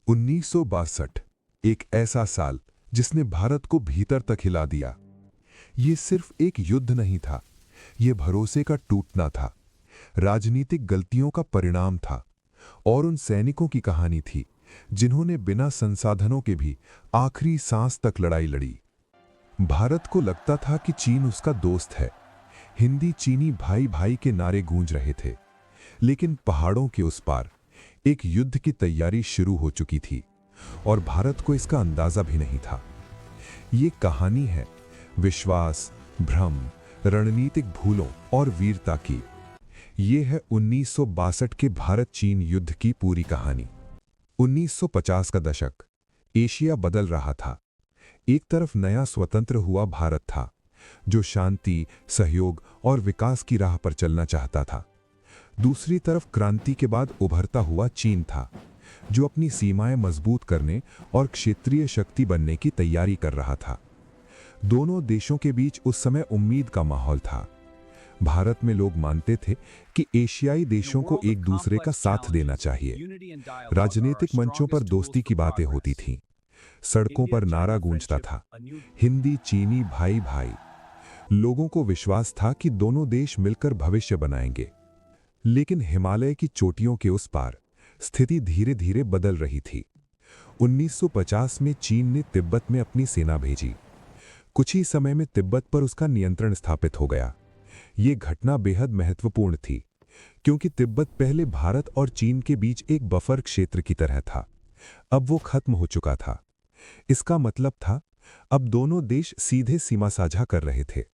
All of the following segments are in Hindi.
1962 एक ऐसा साल जिसने भारत को भीतर तक हिला दिया। ये सिर्फ एक युद्ध नहीं था, ये भरोसे का टूटना था, राजनीतिक गलतियों का परिणाम था और उन सैनिकों की कहानी थी जिन्होंने बिना संसाधनों के भी आखिरी सांस तक लड़ाई लड़ी। भारत को लगता था कि चीन उसका दोस्त है, हिंदी चीनी भाई भाई के नारे गूंज रहे थे, लेकिन पहाड़ों के उस पार एक युद्ध की तैयारी शुरू हो चुकी थी और भारत को इसका अंदाजा भी नहीं था। ये कहानी है विश्वास, भ्रम, रणनीतिक भूलों और वीरता की। ये है 1962 के भारत चीन युद्ध की पूरी कहानी। 1950 का दशक, एशिया बदल रहा था। एक तरफ नया स्वतंत्र हुआ भारत था जो शांति, सहयोग और विकास की राह पर चलना चाहता था। दूसरी तरफ क्रांति के बाद उभरता हुआ चीन था जो अपनी सीमाएं मजबूत करने और क्षेत्रीय शक्ति बनने की तैयारी कर रहा था। दोनों देशों के बीच उस समय उम्मीद का माहौल था। भारत में लोग मानते थे कि एशियाई देशों को एक दूसरे का साथ देना चाहिए। राजनीतिक मंचों पर दोस्ती की बातें होती थीं, सड़कों पर नारा गूंजता था, हिंदी चीनी भाई भाई। लोगों को विश्वास था कि दोनों देश मिलकर भविष्य बनाएंगे। लेकिन हिमालय की चोटियों के उस पार स्थिति धीरे धीरे बदल रही थी। 1950 में चीन ने तिब्बत में अपनी सेना भेजी। कुछ ही समय में तिब्बत पर उसका नियंत्रण स्थापित हो गया। ये घटना बेहद महत्वपूर्ण थी क्योंकि तिब्बत पहले भारत और चीन के बीच एक बफर क्षेत्र की तरह था। अब वो खत्म हो चुका था। इसका मतलब था अब दोनों देश सीधे सीमा साझा कर रहे थे।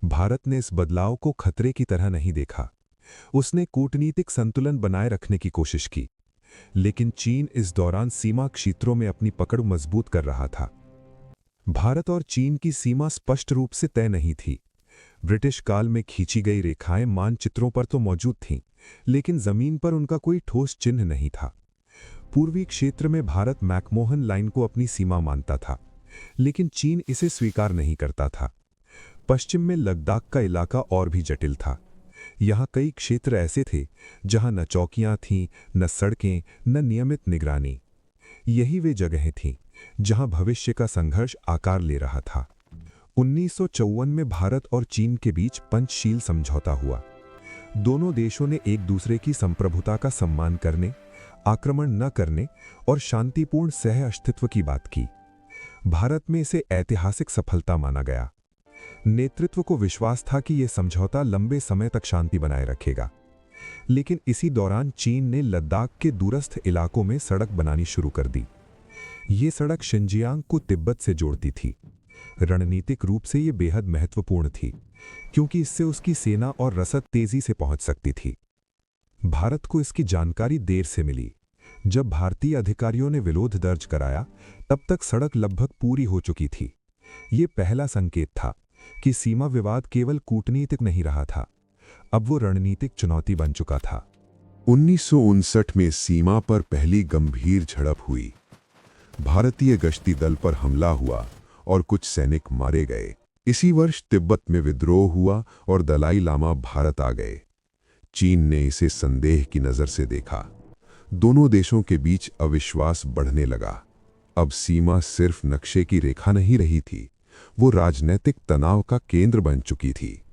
भारत ने इस बदलाव को खतरे की तरह नहीं देखा। उसने कूटनीतिक संतुलन बनाए रखने की कोशिश की, लेकिन चीन इस दौरान सीमा क्षेत्रों में अपनी पकड़ मजबूत कर रहा था। भारत और चीन की सीमा स्पष्ट रूप से तय नहीं थी। ब्रिटिश काल में खींची गई रेखाएं मानचित्रों पर तो मौजूद थीं, लेकिन जमीन पर उनका कोई ठोस चिन्ह नहीं था। पूर्वी क्षेत्र में भारत मैकमोहन लाइन को अपनी सीमा मानता था, लेकिन चीन इसे स्वीकार नहीं करता था। पश्चिम में लद्दाख का इलाका और भी जटिल था। यहाँ कई क्षेत्र ऐसे थे जहाँ न चौकियाँ थीं, न सड़कें, न नियमित निगरानी। यही वे जगहें थीं जहाँ भविष्य का संघर्ष आकार ले रहा था। 1954 में भारत और चीन के बीच पंचशील समझौता हुआ। दोनों देशों ने एक दूसरे की संप्रभुता का सम्मान करने, आक्रमण न करने और शांतिपूर्ण सह अस्तित्व की बात की। भारत में इसे ऐतिहासिक सफलता माना गया। नेतृत्व को विश्वास था कि यह समझौता लंबे समय तक शांति बनाए रखेगा। लेकिन इसी दौरान चीन ने लद्दाख के दूरस्थ इलाकों में सड़क बनानी शुरू कर दी। ये सड़क शिनजियांग को तिब्बत से जोड़ती थी। रणनीतिक रूप से यह बेहद महत्वपूर्ण थी क्योंकि इससे उसकी सेना और रसद तेजी से पहुंच सकती थी। भारत को इसकी जानकारी देर से मिली। जब भारतीय अधिकारियों ने विरोध दर्ज कराया, तब तक सड़क लगभग पूरी हो चुकी थी। ये पहला संकेत था कि सीमा विवाद केवल कूटनीतिक नहीं रहा था, अब वो रणनीतिक चुनौती बन चुका था। 1959 में सीमा पर पहली गंभीर झड़प हुई। भारतीय गश्ती दल पर हमला हुआ और कुछ सैनिक मारे गए। इसी वर्ष तिब्बत में विद्रोह हुआ और दलाई लामा भारत आ गए। चीन ने इसे संदेह की नजर से देखा। दोनों देशों के बीच अविश्वास बढ़ने लगा। अब सीमा सिर्फ नक्शे की रेखा नहीं रही थी, वो राजनीतिक तनाव का केंद्र बन चुकी थी।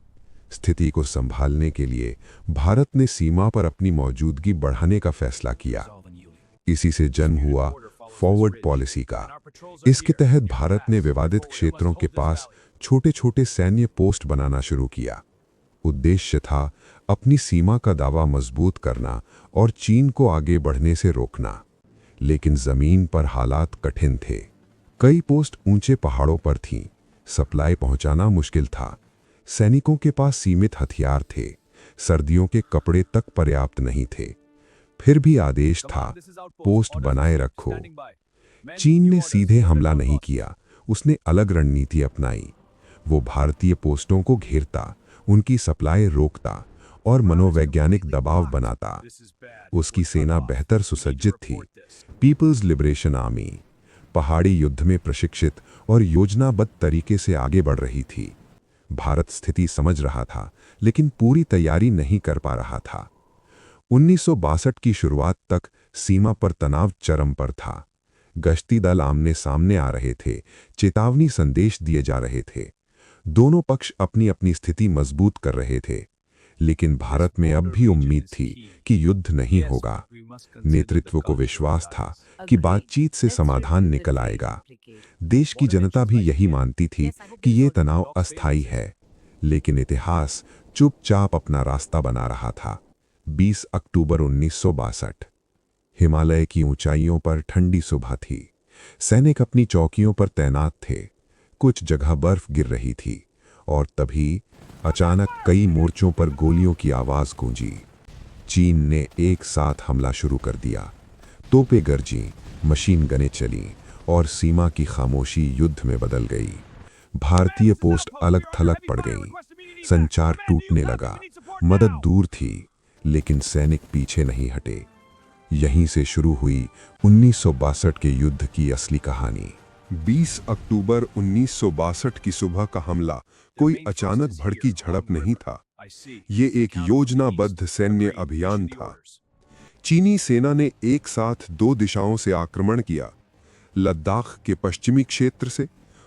स्थिति को संभालने के लिए भारत ने सीमा पर अपनी मौजूदगी बढ़ाने का फैसला किया। इसी से जन्म हुआ फॉरवर्ड पॉलिसी का। इसके तहत भारत ने विवादित क्षेत्रों के पास छोटे छोटे सैन्य पोस्ट बनाना शुरू किया। उद्देश्य था अपनी सीमा का दावा मजबूत करना और चीन को आगे बढ़ने से रोकना। लेकिन जमीन पर हालात कठिन थे। कई पोस्ट ऊंचे पहाड़ों पर थीं, सप्लाई पहुंचाना मुश्किल था। सैनिकों के पास सीमित हथियार थे, सर्दियों के कपड़े तक पर्याप्त नहीं थे। फिर भी आदेश था, पोस्ट बनाए रखो। चीन ने सीधे हमला नहीं किया, उसने अलग रणनीति अपनाई। वो भारतीय पोस्टों को घेरता, उनकी सप्लाई रोकता और मनोवैज्ञानिक दबाव बनाता। उसकी सेना बेहतर सुसज्जित थी, पीपल्स लिबरेशन आर्मी, पहाड़ी युद्ध में प्रशिक्षित और योजनाबद्ध तरीके से आगे बढ़ रही थी। भारत स्थिति समझ रहा था, लेकिन पूरी तैयारी नहीं कर पा रहा था। 1962 की शुरुआत तक सीमा पर तनाव चरम पर था। गश्ती दल आमने सामने आ रहे थे, चेतावनी संदेश दिए जा रहे थे। दोनों पक्ष अपनी अपनी स्थिति मजबूत कर रहे थे, लेकिन भारत में अब भी उम्मीद थी कि युद्ध नहीं होगा। नेतृत्व को विश्वास था कि बातचीत से समाधान निकल आएगा। देश की जनता भी यही मानती थी कि ये तनाव अस्थायी है, लेकिन इतिहास चुपचाप अपना रास्ता बना रहा था। 20 अक्टूबर 1962। हिमालय की ऊंचाइयों पर ठंडी सुबह थी। सैनिक अपनी चौकियों पर तैनात थे। कुछ जगह बर्फ गिर रही थी और तभी अचानक कई मोर्चों पर गोलियों की आवाज गूंजी। चीन ने एक साथ हमला शुरू कर दिया। तोपें गरजी, मशीन गनें चलीं और सीमा की खामोशी युद्ध में बदल गई। भारतीय पोस्ट अलग थलग पड़ गईं। संचार टूटने लगा। मदद दूर थी, लेकिन सैनिक पीछे नहीं हटे। यहीं से शुरू हुई 1962 के युद्ध की असली कहानी। 20 अक्टूबर 1962 की सुबह का हमला कोई अचानक भड़की झड़प नहीं था। ये एक योजनाबद्ध सैन्य अभियान था। चीनी सेना ने एक साथ 2 दिशाओं से आक्रमण किया, लद्दाख के पश्चिमी क्षेत्र से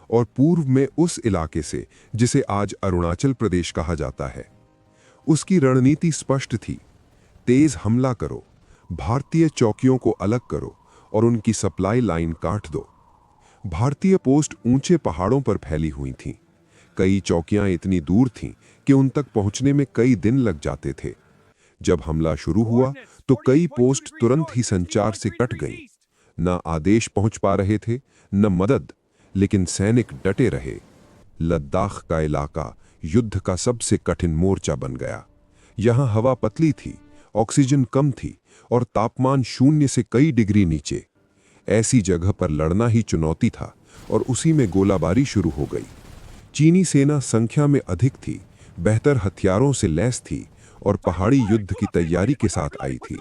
और पूर्व में उस इलाके से जिसे आज अरुणाचल प्रदेश कहा जाता है। उसकी रणनीति स्पष्ट थी, तेज हमला करो, भारतीय चौकियों को अलग करो और उनकी सप्लाई लाइन काट दो। भारतीय पोस्ट ऊंचे पहाड़ों पर फैली हुई थीं। कई चौकियां इतनी दूर थीं कि उन तक पहुंचने में कई दिन लग जाते थे। जब हमला शुरू हुआ तो कई पोस्ट तुरंत ही संचार से कट गईं। न आदेश पहुंच पा रहे थे, न मदद, लेकिन सैनिक डटे रहे। लद्दाख का इलाका युद्ध का सबसे कठिन मोर्चा बन गया। यहां हवा पतली थी, ऑक्सीजन कम थी और तापमान 0 से कई डिग्री नीचे। ऐसी जगह पर लड़ना ही चुनौती था और उसी में गोलाबारी शुरू हो गई। चीनी सेना संख्या में अधिक थी, बेहतर हथियारों से लैस थी और पहाड़ी युद्ध की तैयारी के साथ आई थी।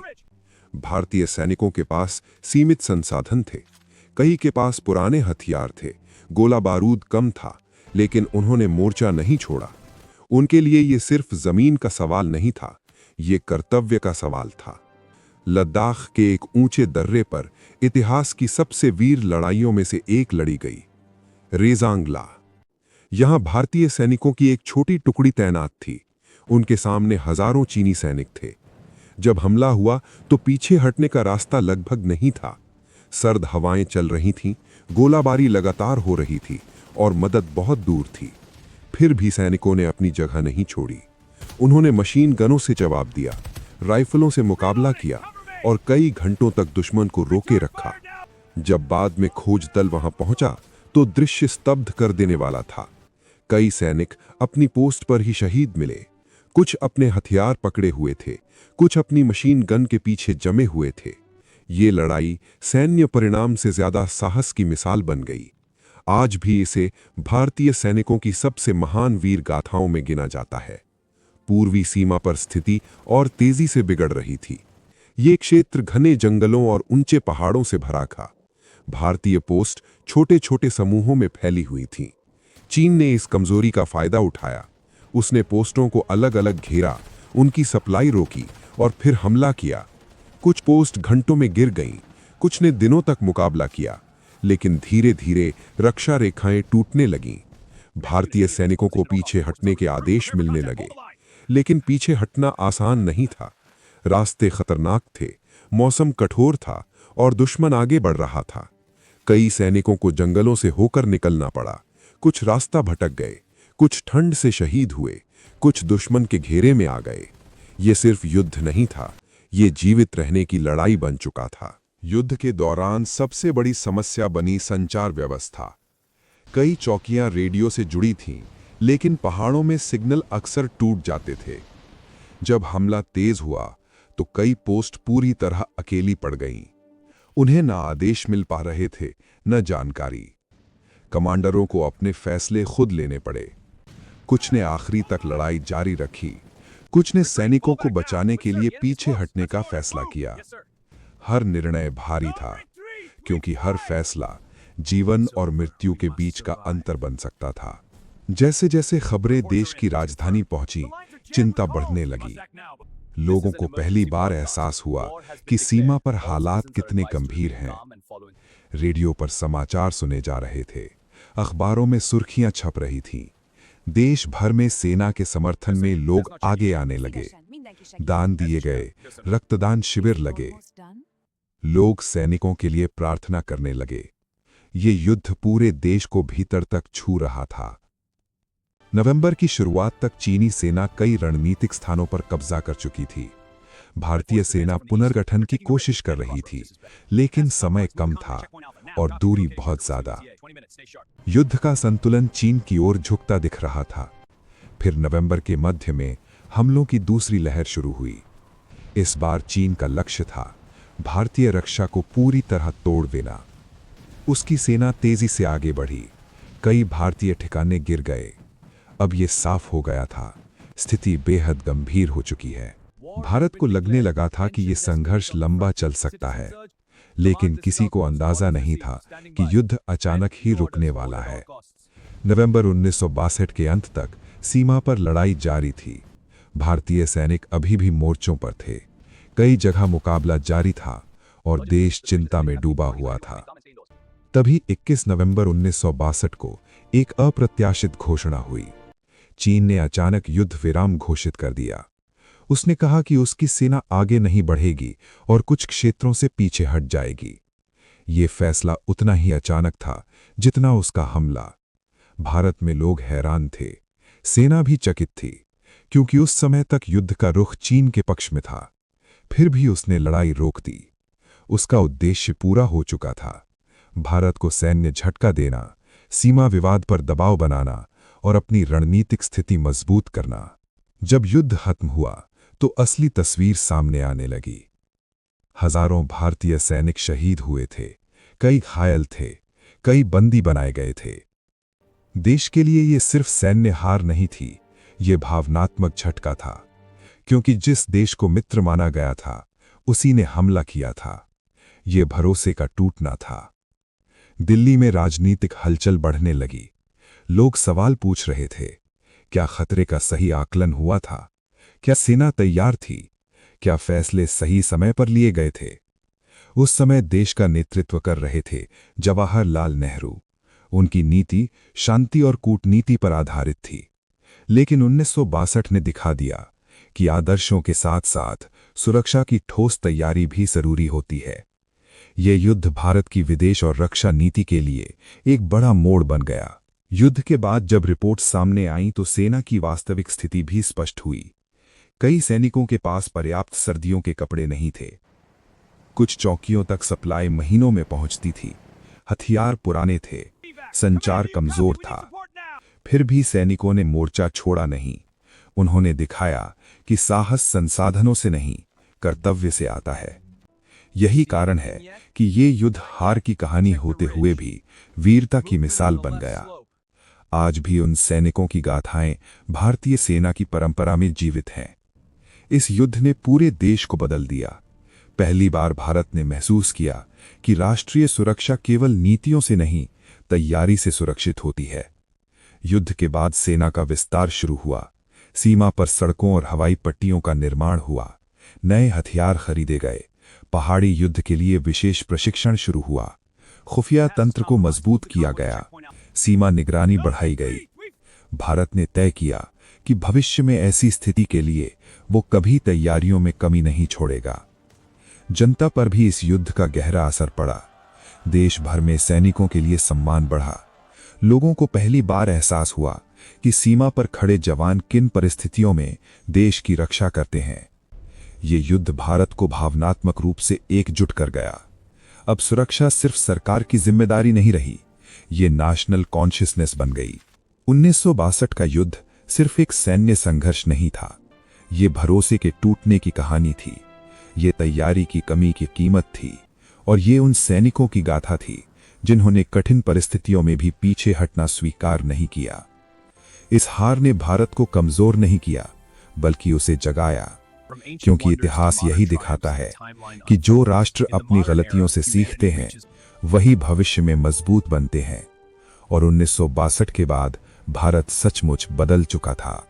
भारतीय सैनिकों के पास सीमित संसाधन थे। कई के पास पुराने हथियार थे, गोला बारूद कम था, लेकिन उन्होंने मोर्चा नहीं छोड़ा। उनके लिए ये सिर्फ जमीन का सवाल नहीं था, ये कर्तव्य का सवाल था। लद्दाख के एक ऊंचे दर्रे पर इतिहास की सबसे वीर लड़ाइयों में से एक लड़ी गई, रेजांगला। यहां भारतीय सैनिकों की एक छोटी टुकड़ी तैनात थी। उनके सामने हजारों चीनी सैनिक थे। जब हमला हुआ तो पीछे हटने का रास्ता लगभग नहीं था। सर्द हवाएं चल रही थीं, गोलाबारी लगातार हो रही थी और मदद बहुत दूर थी। फिर भी सैनिकों ने अपनी जगह नहीं छोड़ी। उन्होंने मशीन गनों से जवाब दिया, राइफलों से मुकाबला किया और कई घंटों तक दुश्मन को रोके रखा। जब बाद में खोज दल वहां पहुंचा तो दृश्य स्तब्ध कर देने वाला था। कई सैनिक अपनी पोस्ट पर ही शहीद मिले। कुछ अपने हथियार पकड़े हुए थे, कुछ अपनी मशीन गन के पीछे जमे हुए थे। ये लड़ाई सैन्य परिणाम से ज्यादा साहस की मिसाल बन गई। आज भी इसे भारतीय सैनिकों की सबसे महान वीर गाथाओं में गिना जाता है। पूर्वी सीमा पर स्थिति और तेजी से बिगड़ रही थी। ये क्षेत्र घने जंगलों और ऊंचे पहाड़ों से भरा था। भारतीय पोस्ट छोटे छोटे समूहों में फैली हुई थी। चीन ने इस कमजोरी का फायदा उठाया। उसने पोस्टों को अलग अलग घेरा, उनकी सप्लाई रोकी और फिर हमला किया। कुछ पोस्ट घंटों में गिर गईं, कुछ ने दिनों तक मुकाबला किया, लेकिन धीरे धीरे रक्षा रेखाएं टूटने लगीं। भारतीय सैनिकों को पीछे हटने के आदेश मिलने लगे, लेकिन पीछे हटना आसान नहीं था। रास्ते खतरनाक थे, मौसम कठोर था और दुश्मन आगे बढ़ रहा था। कई सैनिकों को जंगलों से होकर निकलना पड़ा। कुछ रास्ता भटक गए, कुछ ठंड से शहीद हुए, कुछ दुश्मन के घेरे में आ गए। ये सिर्फ युद्ध नहीं था, ये जीवित रहने की लड़ाई बन चुका था। युद्ध के दौरान सबसे बड़ी समस्या बनी संचार व्यवस्था। कई चौकियां रेडियो से जुड़ी थीं, लेकिन पहाड़ों में सिग्नल अक्सर टूट जाते थे। जब हमला तेज हुआ तो कई पोस्ट पूरी तरह अकेली पड़ गईं। उन्हें न आदेश मिल पा रहे थे, न जानकारी। कमांडरों को अपने फैसले खुद लेने पड़े। कुछ ने आखिरी तक लड़ाई जारी रखी, कुछ ने सैनिकों को बचाने के लिए पीछे हटने का फैसला किया। हर निर्णय भारी था, क्योंकि हर फैसला जीवन और मृत्यु के बीच का अंतर बन सकता था। जैसे जैसे खबरें देश की राजधानी पहुंची, चिंता बढ़ने लगी। लोगों को पहली बार एहसास हुआ कि सीमा पर हालात कितने गंभीर हैं। रेडियो पर समाचार सुने जा रहे थे, अखबारों में सुर्खियां छप रही थीं। देश भर में सेना के समर्थन में लोग आगे आने लगे, दान दिए गए, रक्तदान शिविर लगे, लोग सैनिकों के लिए प्रार्थना करने लगे। ये युद्ध पूरे देश को भीतर तक छू रहा था। नवंबर की शुरुआत तक चीनी सेना कई रणनीतिक स्थानों पर कब्जा कर चुकी थी। भारतीय सेना पुनर्गठन की कोशिश कर रही थी, लेकिन समय कम था और दूरी बहुत ज्यादा। युद्ध का संतुलन चीन की ओर झुकता दिख रहा था। फिर नवंबर के मध्य में हमलों की दूसरी लहर शुरू हुई। इस बार चीन का लक्ष्य था भारतीय रक्षा को पूरी तरह तोड़ देना। उसकी सेना तेजी से आगे बढ़ी, कई भारतीय ठिकाने गिर गए। अब यह साफ हो गया था, स्थिति बेहद गंभीर हो चुकी है। भारत को लगने लगा था कि यह संघर्ष लंबा चल सकता है, लेकिन किसी को अंदाजा नहीं था कि युद्ध अचानक ही रुकने वाला है। नवंबर 1962 के अंत तक सीमा पर लड़ाई जारी थी। भारतीय सैनिक अभी भी मोर्चों पर थे, कई जगह मुकाबला जारी था और देश चिंता में डूबा हुआ था। तभी 21 नवंबर 1962 को एक अप्रत्याशित घोषणा हुई। चीन ने अचानक युद्ध विराम घोषित कर दिया। उसने कहा कि उसकी सेना आगे नहीं बढ़ेगी और कुछ क्षेत्रों से पीछे हट जाएगी। ये फैसला उतना ही अचानक था जितना उसका हमला। भारत में लोग हैरान थे, सेना भी चकित थी, क्योंकि उस समय तक युद्ध का रुख चीन के पक्ष में था। फिर भी उसने लड़ाई रोक दी। उसका उद्देश्य पूरा हो चुका था, भारत को सैन्य झटका देना, सीमा विवाद पर दबाव बनाना और अपनी रणनीतिक स्थिति मजबूत करना। जब युद्ध खत्म हुआ तो असली तस्वीर सामने आने लगी। हजारों भारतीय सैनिक शहीद हुए थे, कई घायल थे, कई बंदी बनाए गए थे। देश के लिए यह सिर्फ सैन्य हार नहीं थी, ये भावनात्मक झटका था, क्योंकि जिस देश को मित्र माना गया था उसी ने हमला किया था। ये भरोसे का टूटना था। दिल्ली में राजनीतिक हलचल बढ़ने लगी। लोग सवाल पूछ रहे थे, क्या खतरे का सही आकलन हुआ था? क्या सेना तैयार थी? क्या फैसले सही समय पर लिए गए थे? उस समय देश का नेतृत्व कर रहे थे जवाहरलाल नेहरू। उनकी नीति शांति और कूटनीति पर आधारित थी। लेकिन 1962 ने दिखा दिया कि आदर्शों के साथ साथ सुरक्षा की ठोस तैयारी भी जरूरी होती है। यह युद्ध भारत की विदेश और रक्षा नीति के लिए एक बड़ा मोड़ बन गया। युद्ध के बाद जब रिपोर्ट सामने आईं तो सेना की वास्तविक स्थिति भी स्पष्ट हुई। कई सैनिकों के पास पर्याप्त सर्दियों के कपड़े नहीं थे। कुछ चौकियों तक सप्लाई महीनों में पहुंचती थी। हथियार पुराने थे, संचार कमजोर था। फिर भी सैनिकों ने मोर्चा छोड़ा नहीं। उन्होंने दिखाया कि साहस संसाधनों से नहीं, कर्तव्य से आता है। यही कारण है कि ये युद्ध हार की कहानी होते हुए भी वीरता की मिसाल बन गया। आज भी उन सैनिकों की गाथाएं भारतीय सेना की परंपरा में जीवित हैं। इस युद्ध ने पूरे देश को बदल दिया। पहली बार भारत ने महसूस किया कि राष्ट्रीय सुरक्षा केवल नीतियों से नहीं, तैयारी से सुरक्षित होती है। युद्ध के बाद सेना का विस्तार शुरू हुआ। सीमा पर सड़कों और हवाई पट्टियों का निर्माण हुआ। नए हथियार खरीदे गए। पहाड़ी युद्ध के लिए विशेष प्रशिक्षण शुरू हुआ। खुफिया तंत्र को मजबूत किया गया। सीमा निगरानी बढ़ाई गई। भारत ने तय किया कि भविष्य में ऐसी स्थिति के लिए वो कभी तैयारियों में कमी नहीं छोड़ेगा। जनता पर भी इस युद्ध का गहरा असर पड़ा। देश भर में सैनिकों के लिए सम्मान बढ़ा। लोगों को पहली बार एहसास हुआ कि सीमा पर खड़े जवान किन परिस्थितियों में देश की रक्षा करते हैं। ये युद्ध भारत को भावनात्मक रूप से एकजुट कर गया। अब सुरक्षा सिर्फ सरकार की जिम्मेदारी नहीं रही, ये नेशनल कॉन्शियसनेस बन गई। 1962 का युद्ध सिर्फ एक सैन्य संघर्ष नहीं था, ये भरोसे के टूटने की कहानी थी। ये तैयारी की कमी की कीमत थी और ये उन सैनिकों की गाथा थी जिन्होंने कठिन परिस्थितियों में भी पीछे हटना स्वीकार नहीं किया। इस हार ने भारत को कमजोर नहीं किया, बल्कि उसे जगाया, क्योंकि इतिहास यही दिखाता है कि जो राष्ट्र अपनी गलतियों से सीखते हैं वही भविष्य में मजबूत बनते हैं। और 1962 के बाद भारत सचमुच बदल चुका था।